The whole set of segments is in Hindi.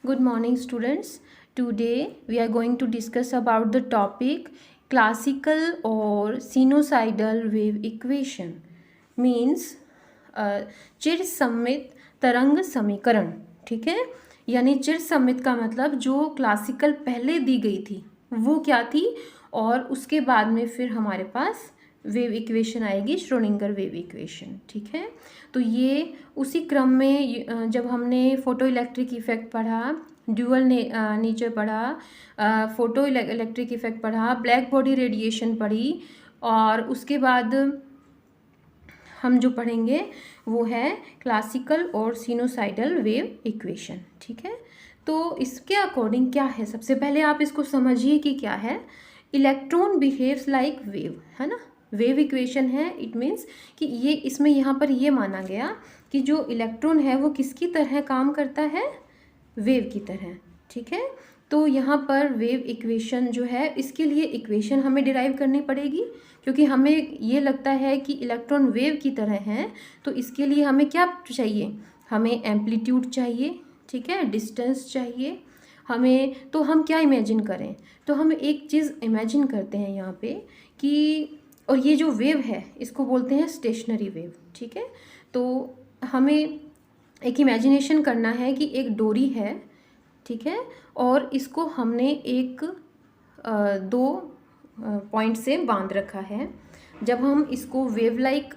Good morning, students. Today we are going to discuss about the topic classical or sinusoidal wave equation. Means चिर सममित तरंग समीकरण. ठीक है, यानी चिर सममित का मतलब जो क्लासिकल पहले दी गई थी वो क्या थी, और उसके बाद में फिर हमारे पास वेव इक्वेशन आएगी, श्रोडिंगर वेव इक्वेशन. ठीक है, तो ये उसी क्रम में जब हमने फोटो इलेक्ट्रिक इफेक्ट पढ़ा, ड्यूअल नेचर पढ़ा, फोटो इलेक्ट्रिक इफेक्ट पढ़ा, ब्लैक बॉडी रेडिएशन पढ़ी, और उसके बाद हम जो पढ़ेंगे वो है क्लासिकल और सिनुसाइडल वेव इक्वेशन. ठीक है, तो इसके अकॉर्डिंग क्या है, सबसे पहले आप इसको समझिए कि क्या है. इलेक्ट्रॉन बिहेव्स लाइक वेव, है ना. वेव इक्वेशन है, इट मीन्स कि ये इसमें यहाँ पर ये माना गया कि जो इलेक्ट्रॉन है वो किसकी तरह काम करता है, वेव की तरह. ठीक है, तो यहाँ पर वेव इक्वेशन जो है, इसके लिए इक्वेशन हमें डिराइव करनी पड़ेगी, क्योंकि हमें ये लगता है कि इलेक्ट्रॉन वेव की तरह हैं. तो इसके लिए हमें क्या चाहिए, हमें एम्पलीट्यूड चाहिए. ठीक है, डिस्टेंस चाहिए हमें. तो हम क्या इमेजिन करें, तो हम एक चीज़ इमेजिन करते हैं यहाँ पे कि, और ये जो वेव है इसको बोलते हैं स्टेशनरी वेव. ठीक है, तो हमें एक इमेजिनेशन करना है कि एक डोरी है. ठीक है, और इसको हमने एक दो पॉइंट से बांध रखा है. जब हम इसको वेव लाइक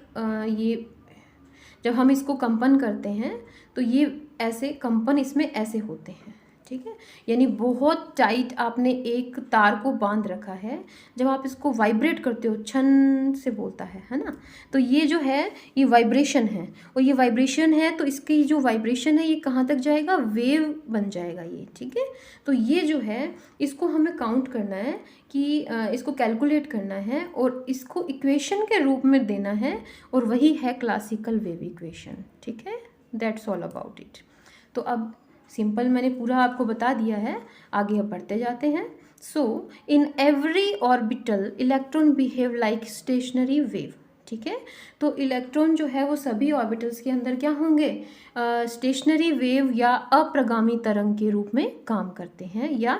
जब हम इसको कंपन करते हैं तो ये ऐसे कंपन इसमें ऐसे होते हैं. ठीक है, यानी बहुत टाइट आपने एक तार को बांध रखा है. जब आप इसको वाइब्रेट करते हो, छन से बोलता है ना, तो ये जो है ये वाइब्रेशन है, और ये वाइब्रेशन है तो इसकी जो वाइब्रेशन है ये कहाँ तक जाएगा, वेव बन जाएगा ये. ठीक है, तो ये जो है इसको हमें काउंट करना है कि इसको कैलकुलेट करना है और इसको इक्वेशन के रूप में देना है, और वही है क्लासिकल वेव इक्वेशन. ठीक है, दैट्स ऑल अबाउट इट. तो अब सिंपल मैंने पूरा आपको बता दिया है, आगे अब बढ़ते जाते हैं. So in every orbital electron behave like stationary wave. ठीक है, तो इलेक्ट्रॉन जो है वो सभी ऑर्बिटल्स के अंदर क्या होंगे, स्टेशनरी वेव या अप्रगामी तरंग के रूप में काम करते हैं, या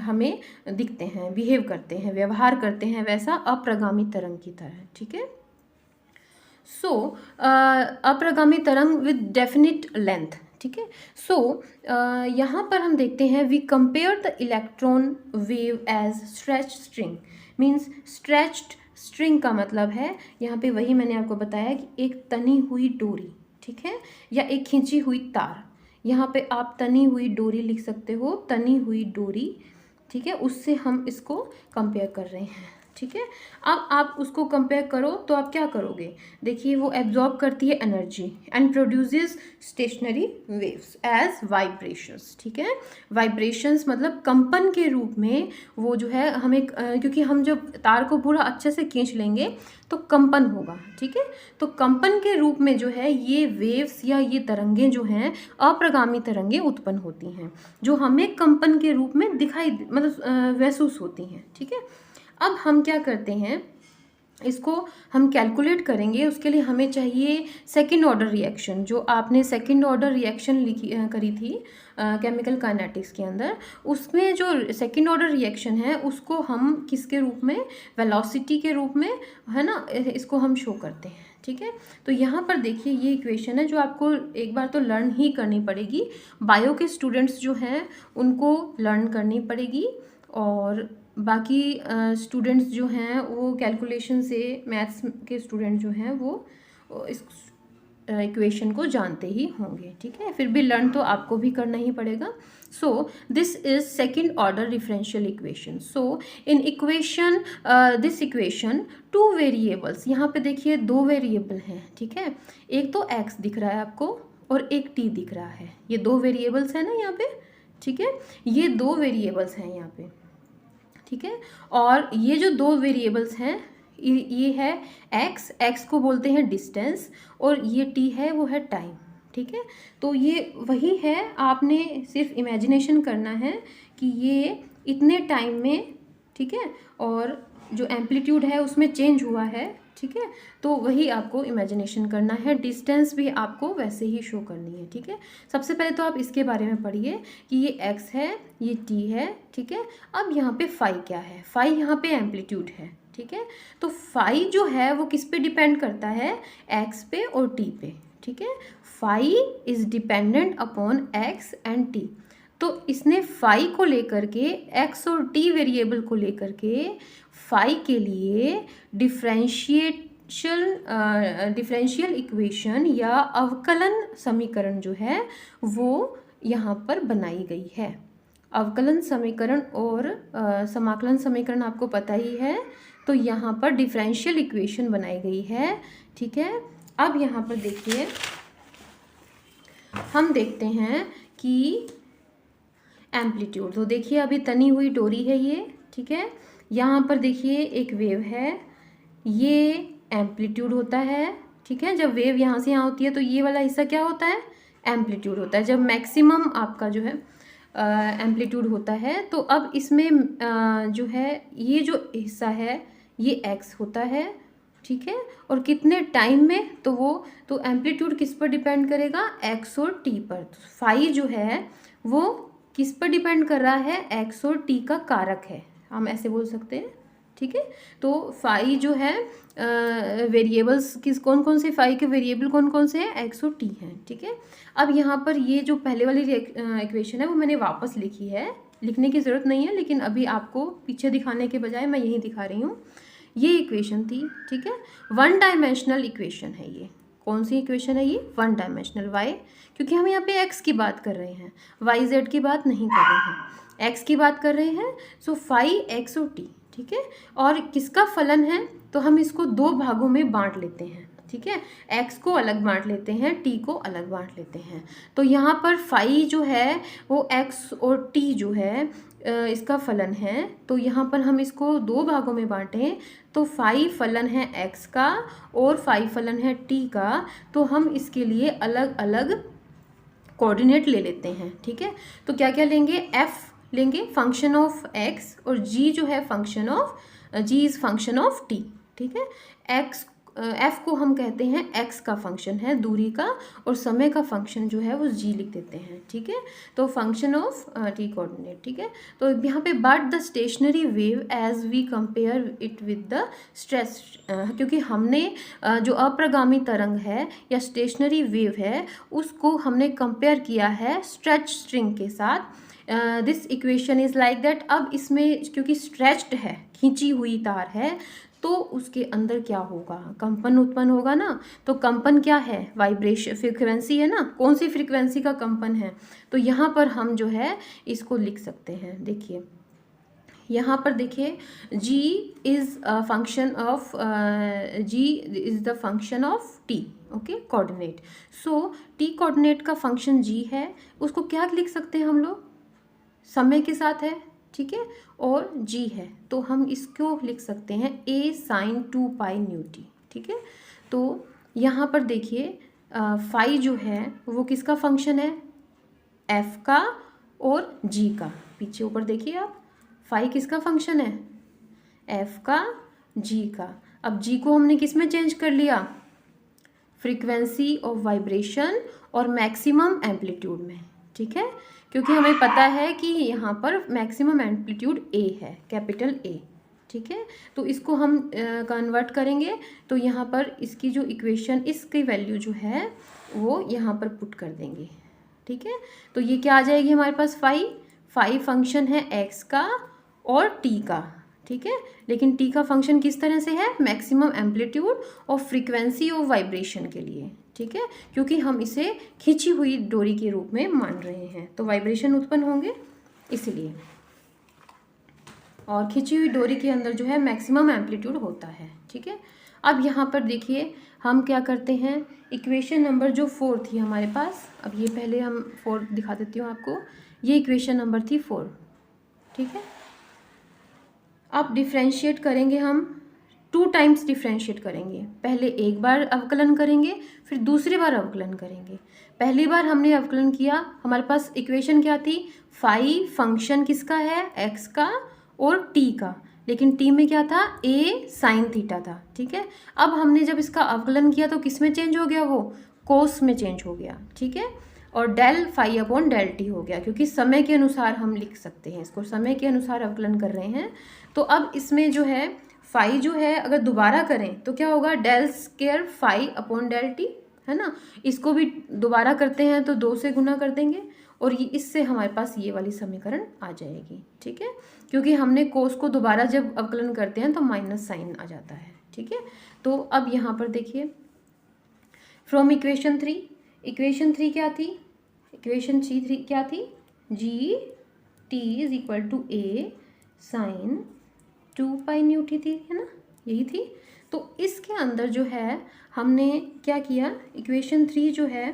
हमें दिखते हैं, बिहेव करते हैं, व्यवहार करते हैं वैसा अप्रगामी तरंग की तरह. ठीक है, सो अप्रगामी तरंग विद डेफिनिट लेंथ. ठीक है, सो यहाँ पर हम देखते हैं, we compare the electron wave as stretch string. Means stretched string का मतलब है यहाँ पे वही मैंने आपको बताया कि एक तनी हुई डोरी. ठीक है, या एक खींची हुई तार. यहाँ पे आप तनी हुई डोरी लिख सकते हो, तनी हुई डोरी. ठीक है, उससे हम इसको कंपेयर कर रहे हैं. ठीक है, अब आप उसको कंपेयर करो तो आप क्या करोगे, देखिए वो एब्जॉर्ब करती है energy and produces stationary waves as vibrations. ठीक है, वाइब्रेशंस मतलब कंपन के रूप में वो जो है हमें, क्योंकि हम जब तार को पूरा अच्छे से खींच लेंगे तो कंपन होगा. ठीक है, तो कंपन के रूप में जो है ये वेव्स या ये तरंगें जो हैं अप्रगामी तरंगें उत्पन्न होती हैं, जो हमें कंपन के रूप में दिखाई मतलब महसूस होती हैं. ठीक है, अब हम क्या करते हैं, इसको हम कैलकुलेट करेंगे. उसके लिए हमें चाहिए सेकंड ऑर्डर रिएक्शन. जो आपने सेकंड ऑर्डर रिएक्शन करी थी केमिकल काइनेटिक्स के अंदर, उसमें जो सेकंड ऑर्डर रिएक्शन है उसको हम किसके रूप में, वेलोसिटी के रूप में, है ना, इसको हम शो करते हैं. ठीक है, तो यहाँ पर देखिए ये इक्वेशन है जो आपको एक बार तो लर्न ही करनी पड़ेगी. बायो के स्टूडेंट्स जो हैं उनको लर्न करनी पड़ेगी, और बाकी स्टूडेंट्स जो हैं वो कैलकुलेशन से, मैथ्स के स्टूडेंट जो हैं वो इस इक्वेशन को जानते ही होंगे. ठीक है, फिर भी लर्न तो आपको भी करना ही पड़ेगा. So this is second order differential equation. So in equation this equation two variables, यहाँ पे देखिए दो वेरिएबल हैं. ठीक है, एक तो x दिख रहा है आपको और एक t दिख रहा है. ये दो वेरिएबल्स हैं ना यहाँ पे. ठीक है, ये दो वेरिएबल्स हैं यहाँ पे. ठीक है, और ये जो दो वेरिएबल्स हैं ये है x को बोलते हैं डिस्टेंस, और ये t है वो है टाइम. ठीक है, तो ये वही है, आपने सिर्फ इमेजिनेशन करना है कि ये इतने टाइम में, ठीक है, और जो एम्पलीट्यूड है उसमें चेंज हुआ है. ठीक है। तो वही आपको इमेजिनेशन करना है, डिस्टेंस भी आपको वैसे ही शो करनी है, ठीक है। सबसे पहले तो आप इसके बारे में पढ़िए कि ये x है, ये t है, ठीक है। अब यहाँ पे फाई क्या है, फाई यहाँ पे एम्पलीट्यूड है, ठीक है। तो फाई जो है वो किस पे डिपेंड करता है, x पे और t पे, ठीक है। Phi is dependent upon x and t। तो इसने फाई को लेकर के, x और t वेरिएबल को लेकर के फाई के लिए डिफरेंशियल इक्वेशन या अवकलन समीकरण जो है वो यहाँ पर बनाई गई है। अवकलन समीकरण और समाकलन समीकरण आपको पता ही है, तो यहाँ पर डिफरेंशियल इक्वेशन बनाई गई है, ठीक है। अब यहाँ पर देखिए, हम देखते हैं कि एम्पलीट्यूड, तो देखिए अभी तनी हुई डोरी है ये, ठीक है। यहाँ पर देखिए एक वेव है, ये एम्पलीट्यूड होता है, ठीक है। जब वेव यहाँ से यहाँ होती है तो ये वाला हिस्सा क्या होता है, एम्पलीट्यूड होता है। जब मैक्सिमम आपका जो है एम्पलीट्यूड होता है, तो अब इसमें जो है ये जो हिस्सा है ये x होता है, ठीक है। और कितने टाइम में, तो एम्पलीट्यूड किस पर डिपेंड करेगा, x और t पर। तो फाई जो है वो किस पर डिपेंड कर रहा है, x और t का कारक है, हम ऐसे बोल सकते हैं, ठीक है। तो फाई जो है वेरिएबल्स कौन कौन से, फाई के वेरिएबल कौन कौन से हैं, x और t हैं, ठीक है। अब यहाँ पर ये जो पहले वाली इक्वेशन है वो मैंने वापस लिखी है, लिखने की ज़रूरत नहीं है, लेकिन अभी आपको पीछे दिखाने के बजाय मैं यही दिखा रही हूँ। ये इक्वेशन थी, ठीक है, वन डायमेंशनल इक्वेशन है ये। कौन सी इक्वेशन है ये, वन डायमेंशनल। वाई, क्योंकि हम यहाँ पे x की बात कर रहे हैं, वाई जेड की बात नहीं कर रहे हैं, x की बात कर रहे हैं। सो फाई x और t, ठीक है। और किसका फलन है, तो हम इसको दो भागों में बांट लेते हैं, ठीक है। x को अलग बांट लेते हैं, t को अलग बांट लेते हैं। तो यहाँ पर फाई जो है वो x और t जो है इसका फलन है, तो यहाँ पर हम इसको दो भागों में बांटें, तो फाई फलन है x का और फाई फलन है t का, तो हम इसके लिए अलग अलग कोऑर्डिनेट ले लेते हैं, ठीक है। तो क्या क्या लेंगे, f लेंगे फंक्शन ऑफ x, और g जो है function of, g is function of t, ठीक है। x f को हम कहते हैं x का फंक्शन है दूरी का, और समय का फंक्शन जो है वो g लिख देते हैं, ठीक है। तो फंक्शन ऑफ t कोऑर्डिनेट, ठीक है। तो यहाँ पे but the stationary wave as we compare it with the stretch, क्योंकि हमने जो अप्रगामी तरंग है या स्टेशनरी वेव है उसको हमने कंपेयर किया है स्ट्रेच स्ट्रिंग के साथ। This equation is like that. अब इसमें क्योंकि स्ट्रेच्ड है, खींची हुई तार है, तो उसके अंदर क्या होगा, कंपन उत्पन्न होगा ना। तो कंपन क्या है, वाइब्रेशन, फ्रीक्वेंसी है ना, कौन सी फ्रीक्वेंसी का कंपन है। तो यहाँ पर हम जो है इसको लिख सकते हैं, देखिए यहाँ पर देखिए g is function of, g is the function of t, okay, coordinate. So t coordinate का फंक्शन g है, उसको क्या लिख सकते हैं हम लोग, समय के साथ है, ठीक है, और g है, तो हम इसको लिख सकते हैं a sin 2 pi nu t, ठीक है। तो यहाँ पर देखिए फाई जो है वो किसका फंक्शन है, f का और g का। पीछे ऊपर देखिए आप, फाई किसका फंक्शन है, f का, g का। अब g को हमने किस में चेंज कर लिया, फ्रीक्वेंसी ऑफ वाइब्रेशन और मैक्सिमम एम्पलीट्यूड में, ठीक है, क्योंकि हमें पता है कि यहाँ पर मैक्सिमम एम्पलीट्यूड a है, कैपिटल A, ठीक है। तो इसको हम कन्वर्ट करेंगे, तो यहाँ पर इसकी जो इक्वेशन, इसकी वैल्यू जो है वो यहाँ पर पुट कर देंगे, ठीक है। तो ये क्या आ जाएगी हमारे पास, फाई फंक्शन है x का और t का, ठीक है। लेकिन t का फंक्शन किस तरह से है, मैक्सिमम एम्पलीट्यूड और फ्रीक्वेंसी ऑफ वाइब्रेशन के लिए, ठीक है, क्योंकि हम इसे खींची हुई डोरी के रूप में मान रहे हैं, तो वाइब्रेशन उत्पन्न होंगे इसलिए। और खींची हुई डोरी के अंदर जो है मैक्सिमम एम्पलीट्यूड होता है, ठीक है। अब यहाँ पर देखिए हम क्या करते हैं, इक्वेशन नंबर जो 4 थी हमारे पास, अब ये पहले हम 4 दिखा देती हूँ आपको, ये इक्वेशन नंबर थी 4, ठीक है। अब डिफ्रेंशिएट करेंगे हम, 2 टाइम्स डिफ्रेंशिएट करेंगे, पहले एक बार अवकलन करेंगे, फिर दूसरी बार अवकलन करेंगे। पहली बार हमने अवकलन किया, हमारे पास इक्वेशन क्या थी, फाई फंक्शन किसका है, x का और t का, लेकिन टी में क्या था, ए साइन थीटा था, ठीक है। अब हमने जब इसका अवकलन किया तो किस में चेंज हो गया, वो कोस में चेंज हो गया, ठीक है। और del phi upon del T हो गया, क्योंकि समय के अनुसार हम लिख सकते हैं इसको, समय के अनुसार अवकलन कर रहे हैं। तो अब इसमें जो है फाई जो है अगर दोबारा करें तो क्या होगा, del square phi upon del T, है ना। इसको भी दोबारा करते हैं तो 2 से गुना कर देंगे और ये इससे हमारे पास ये वाली समीकरण आ जाएगी, ठीक है। क्योंकि हमने कोस को दोबारा जब अवकलन करते हैं तो माइनस साइन आ जाता है, ठीक है। तो अब यहाँ पर देखिए, फ्रॉम इक्वेशन 3, इक्वेशन 3 क्या थी, इक्वेशन 3 क्या थी, G T is equal to A sine 2 pi nu T थी, है ना, यही थी। तो इसके अंदर जो है हमने क्या किया, इक्वेशन 3 जो है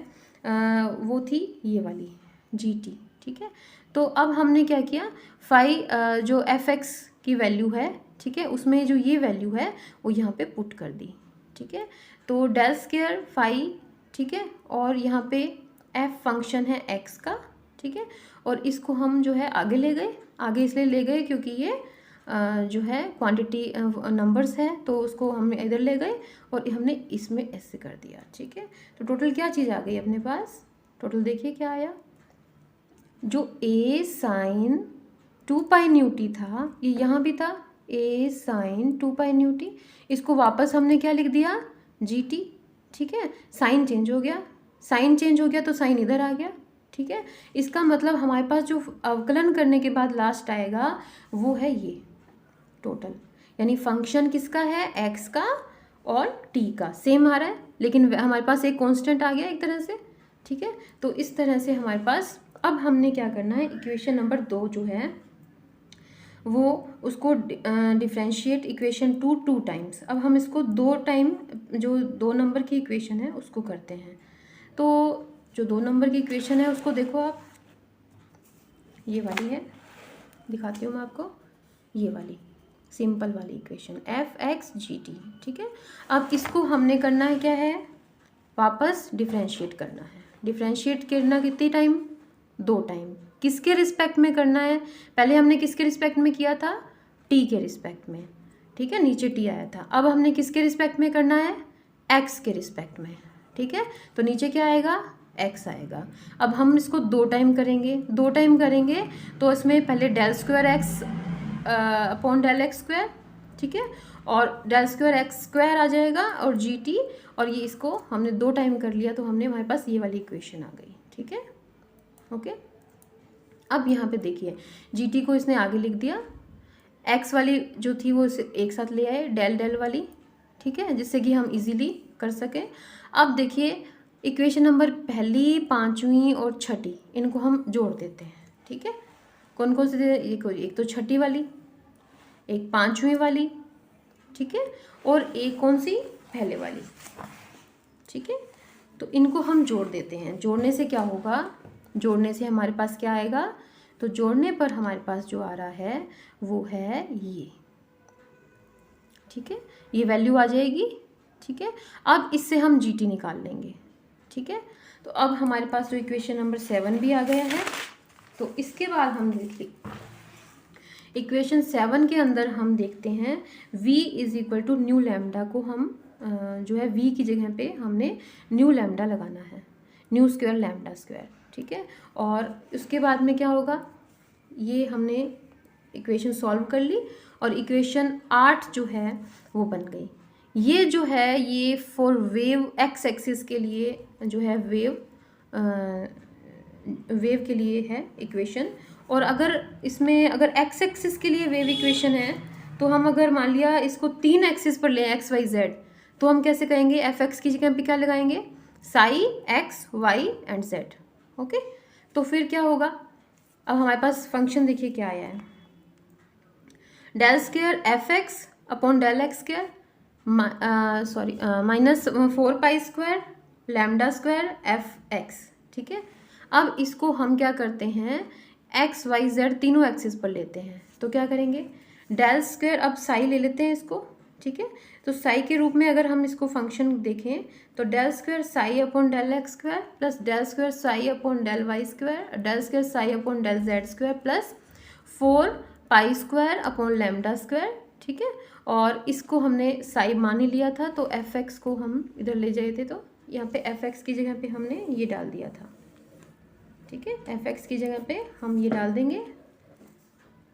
वो थी ये वाली जी टी, ठीक है। तो अब हमने क्या किया, फाई जो एफ एक्स की वैल्यू है, ठीक है, उसमें जो ये वैल्यू है वो यहाँ पे पुट कर दी, ठीक है। तो डेल स्क्वायर फाई, ठीक है, और यहाँ पे एफ फंक्शन है एक्स का, ठीक है। और इसको हम जो है आगे ले गए, आगे इसलिए ले गए क्योंकि ये जो है क्वांटिटी नंबर्स है, तो उसको हम इधर ले गए और हमने इसमें ऐसे कर दिया, ठीक है। तो टोटल क्या चीज़ आ गई अपने पास, टोटल देखिए क्या आया, जो ए साइन 2 पाई न्यू टी था, ये यहाँ भी था ए साइन 2 पाई न्यू टी, इसको वापस हमने क्या लिख दिया, जी टी, ठीक है। साइन चेंज हो गया, साइन चेंज हो गया तो साइन इधर आ गया, ठीक है। इसका मतलब हमारे पास जो अवकलन करने के बाद लास्ट आएगा वो है ये टोटल, यानी फंक्शन किसका है, एक्स का और टी का सेम आ रहा है, लेकिन हमारे पास एक कांस्टेंट आ गया एक तरह से, ठीक है। तो इस तरह से हमारे पास अब हमने क्या करना है, इक्वेशन नंबर 2 जो है वो उसको डिफ्रेंशिएट इक्वेशन 2 टाइम्स। अब हम इसको 2 टाइम, जो 2 नंबर की इक्वेशन है उसको करते हैं। तो जो 2 नंबर की इक्वेशन है उसको देखो आप, ये वाली है, दिखाती हूँ मैं आपको, ये वाली सिंपल वाली equation F x G T, ठीक है। अब इसको हमने करना है क्या है, वापस डिफ्रेंशिएट करना है। डिफ्रेंशिएट करना कितनी टाइम, 2 टाइम। किसके रिस्पेक्ट में करना है, पहले हमने किसके रिस्पेक्ट में किया था, टी के रिस्पेक्ट में, ठीक है, नीचे टी आया था। अब हमने किसके रिस्पेक्ट में करना है, एक्स के रिस्पेक्ट में, ठीक है। तो नीचे क्या आएगा, एक्स आएगा। अब हम इसको 2 टाइम करेंगे, 2 टाइम करेंगे तो इसमें पहले del square X upon del X square, ठीक है, और डेल स्क्वायर एक्स स्क्वायर आ जाएगा और जी टी, और ये इसको हमने 2 टाइम कर लिया तो हमने हमारे पास ये वाली इक्वेशन आ गई, ठीक है, ओके। अब यहाँ पे देखिए जी टी को इसने आगे लिख दिया, एक्स वाली जो थी वो एक साथ ले आए डेल डेल वाली, ठीक है, जिससे कि हम इजीली कर सकें। अब देखिए इक्वेशन नंबर पहली, 5वीं और 6ठी, इनको हम जोड़ देते हैं, ठीक है। कौन कौन से, एक तो 6ठी वाली, एक 5वीं वाली, ठीक है, और एक कौन सी, पहले वाली, ठीक है। तो इनको हम जोड़ देते हैं। जोड़ने से क्या होगा, जोड़ने से हमारे पास क्या आएगा, तो जोड़ने पर हमारे पास जो आ रहा है वो है ये, ठीक है, ये वैल्यू आ जाएगी, ठीक है। अब इससे हम जी टी निकाल लेंगे, ठीक है। तो अब हमारे पास जो इक्वेशन नंबर 7 भी आ गया है। तो इसके बाद हम देखिए इक्वेशन 7 के अंदर हम देखते हैं v is equal to nu lambda को हम जो है v की जगह पे हमने न्यू लैम्डा लगाना है, न्यू स्क्वायर लैम्डा स्क्वायर, ठीक है। और उसके बाद में क्या होगा, ये हमने इक्वेशन सॉल्व कर ली और इक्वेशन 8 जो है वो बन गई। ये जो है ये फॉर वेव एक्स एक्सिस के लिए जो है वेव के लिए है इक्वेशन, और अगर इसमें अगर एक्स एक्सिस के लिए वेव इक्वेशन है तो हम अगर मान लिया इसको 3 एक्सिस पर लें एक्स वाई जेड, तो हम कैसे कहेंगे, एफ एक्स की जगह पे क्या लगाएंगे, psi X Y and Z, okay. तो फिर क्या होगा, अब हमारे पास फंक्शन देखिए क्या आया है, del square F X upon del X square minus 4 pi square lambda square F X, ठीक है। अब इसको हम क्या करते हैं, एक्स वाई जेड तीनों एक्सिस पर लेते हैं, तो क्या करेंगे, डेल स्क्वायर, अब साई ले लेते हैं इसको, ठीक है। तो साई के रूप में अगर हम इसको फंक्शन देखें तो del square psi upon del X square plus del square psi upon del Y square, del square psi upon del Z square plus 4 pi square upon lambda square ठीक है। और इसको हमने साई मान ही लिया था, तो एफ एक्स को हम इधर ले जाए थे, तो यहाँ पे एफ एक्स की जगह पे हमने ये डाल दिया था, ठीक है। एफ एक्स की जगह पे हम ये डाल देंगे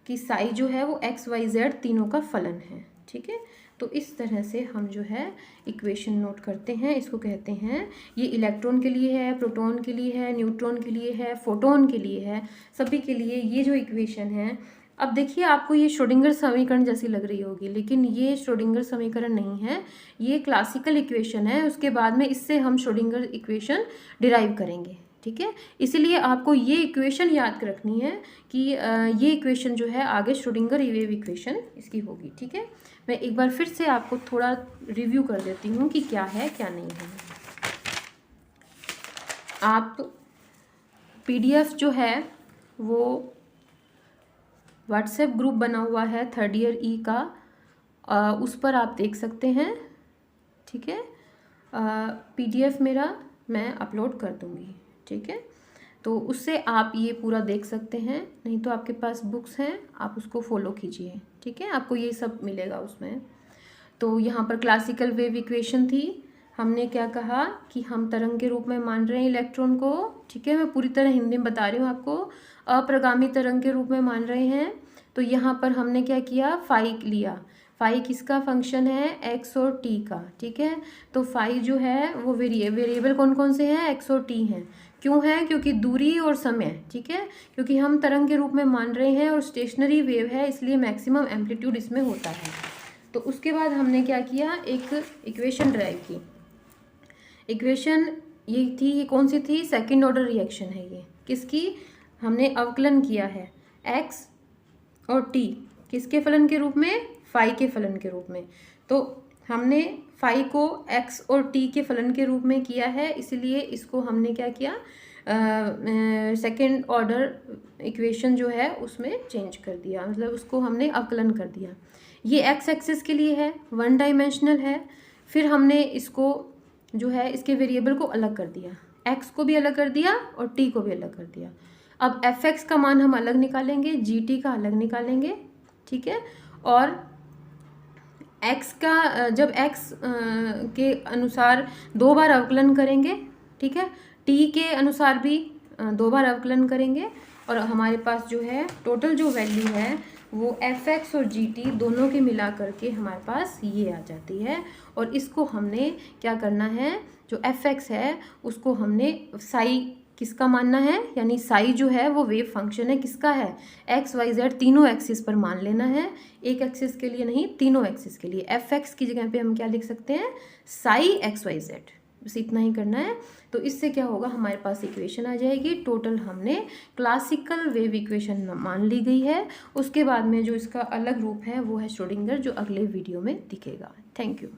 कि साई जो है वो एक्स वाई जेड तीनों का फलन है, ठीक है। तो इस तरह से हम जो है इक्वेशन नोट करते हैं। इसको कहते हैं, ये इलेक्ट्रॉन के लिए है, प्रोटॉन के लिए है, न्यूट्रॉन के लिए है, फोटोन के लिए है, सभी के लिए ये जो इक्वेशन है। अब देखिए, आपको ये श्रोडिंगर समीकरण जैसी लग रही होगी, लेकिन ये श्रोडिंगर समीकरण नहीं है, ये क्लासिकल इक्वेशन है। उसके बाद में इससे हम श्रोडिंगर इक्वेशन डिराइव करेंगे, ठीक है। इसीलिए आपको ये इक्वेशन याद रखनी है कि ये इक्वेशन जो है आगे श्रोडिंगर वेव इक्वेशन इसकी होगी, ठीक है। मैं एक बार फिर से आपको थोड़ा रिव्यू कर देती हूँ कि क्या है क्या नहीं है। आप PDF जो है वो व्हाट्सएप ग्रुप बना हुआ है 3rd ईयर ई का, उस पर आप देख सकते हैं, ठीक है। PDF मेरा मैं अपलोड कर दूँगी, ठीक है। तो उससे आप ये पूरा देख सकते हैं, नहीं तो आपके पास बुक्स हैं, आप उसको फॉलो कीजिए, ठीक है। आपको ये सब मिलेगा उसमें। तो यहाँ पर क्लासिकल वेव इक्वेशन थी। हमने क्या कहा कि हम तरंग के रूप में मान रहे हैं इलेक्ट्रॉन को, ठीक है। मैं पूरी तरह हिंदी में बता रही हूँ आपको। अप्रगामी तरंग के रूप में मान रहे हैं। तो यहाँ पर हमने क्या किया, फाई लिया। फाई किसका फंक्शन है, एक्स और टी का, ठीक है। तो फाई जो है वो वेरिएबल कौन कौन से हैं, एक्स और टी हैं। क्यों है, क्योंकि दूरी और समय, ठीक है। क्योंकि हम तरंग के रूप में मान रहे हैं और स्टेशनरी वेव है, इसलिए मैक्सिमम एम्पलीट्यूड इसमें होता है। तो उसके बाद हमने क्या किया, एक इक्वेशन ड्राइव की। इक्वेशन ये थी, ये कौन सी थी, सेकंड ऑर्डर रिएक्शन है ये। किसकी, हमने अवकलन किया है एक्स और टी, किसके फलन के रूप में, फाई के फलन के रूप में। तो हमने फाई को एक्स और टी के फलन के रूप में किया है, इसलिए इसको हमने क्या किया, सेकंड ऑर्डर इक्वेशन जो है उसमें चेंज कर दिया, मतलब उसको हमने अवकलन कर दिया। ये एक्स एक्सिस के लिए है, 1 डायमेंशनल है। फिर हमने इसको जो है इसके वेरिएबल को अलग कर दिया, एक्स को भी अलग कर दिया और टी को भी अलग कर दिया। अब एफ एक्स का मान हम अलग निकालेंगे, जी टी का अलग निकालेंगे, ठीक है। और एक्स का जब एक्स के अनुसार 2 बार अवकलन करेंगे, ठीक है, टी के अनुसार भी 2 बार अवकलन करेंगे, और हमारे पास जो है टोटल जो वैल्यू है वो एफ एक्स और जी टी दोनों के मिला करके हमारे पास ये आ जाती है। और इसको हमने क्या करना है, जो एफ एक्स है उसको हमने साई किसका मानना है, यानी साई जो है वो वेव फंक्शन है, किसका है, एक्स वाई जेड तीनों एक्सिस पर मान लेना है, एक एक्सिस के लिए नहीं, तीनों एक्सिस के लिए। एफ एक्स की जगह पे हम क्या लिख सकते हैं, साई एक्स वाई जेड, बस इतना ही करना है। तो इससे क्या होगा, हमारे पास इक्वेशन आ जाएगी। टोटल हमने क्लासिकल वेव इक्वेशन मान ली गई है। उसके बाद में जो इसका अलग रूप है वो है श्रोडिंगर, जो अगले वीडियो में दिखेगा। Thank you.